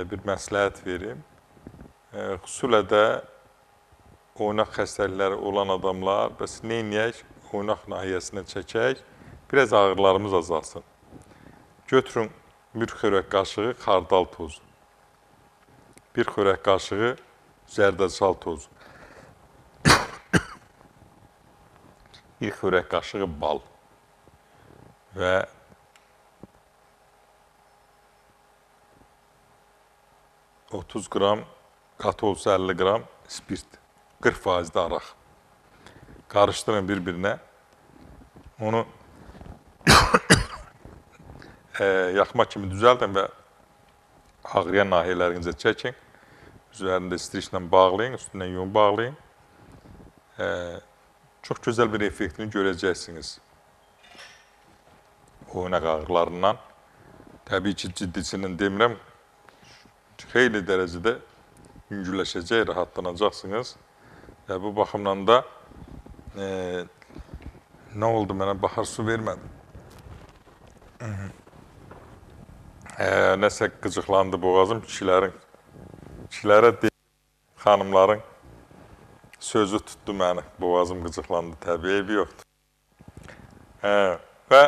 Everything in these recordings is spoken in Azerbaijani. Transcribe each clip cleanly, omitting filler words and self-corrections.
Bir məsləhət verim. Xüsusilə də oynaq xəstəlikləri olan adamlar, bəs neyniyək? Oynaq nahiyəsinə çəkək, biraz ağrılarımız azalsın. Götürün bir xörək qaşığı xardal tozu, bir xörək qaşığı zərdəçal tozu, bir xörək qaşığı bal və 30 qram, qatı olsa 50 qram spirt, 40% araq. Qarışdırın bir-birinə. Onu yaxma kimi düzəldin və ağrıyan nahiyələrinizə çəkin. Üzərində strişlə bağlayın, üstündən yun bağlayın. Çox gözəl bir effektini görəcəksiniz. Oynaq ağrılarından. Təbii ki, ciddisinin demirəm, xeyli dərəcədə yüngülləşəcək, rahatlanacaqsınız. Və bu baxımdan da nə oldu mənə? Baxar su vermədim. Nəsə qıcıqlandı boğazım, kişilərə deyil, xanımların sözü tutdu məni, boğazım qıcıqlandı, təbii eybi yoxdur. Və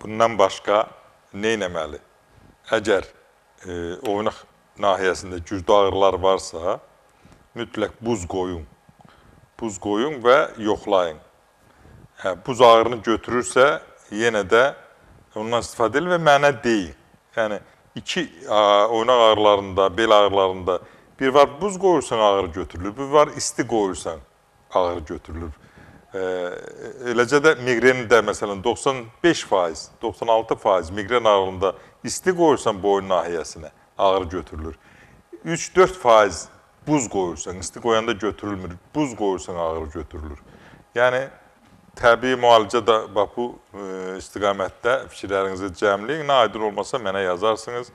bundan başqa nə etməli? Əgər oynaq nahiyəsində güclü ağrılar varsa, mütləq buz qoyun. Buz qoyun və yoxlayın. Buz ağrını götürürsə, yenə də ondan istifadə edin və mənə deyin. Yəni, iki oynaq ağrılarında, bel ağrılarında bir var buz qoyursan ağrı götürülür, bir var isti qoyursan ağrı götürülür. Eləcə də miqrenində məsələn 95%, 96% miqren ağrılığında isti qoyursan boyun nahiyəsinə ağrı götürülür. 3-4% buz qoyursan, isti qoyanda götürülmür, buz qoyursan ağrı götürülür. Yəni, təbii müalicə də bu istiqamətdə fikirlərinizi cəmləyin, nə aydın olmasa mənə yazarsınız.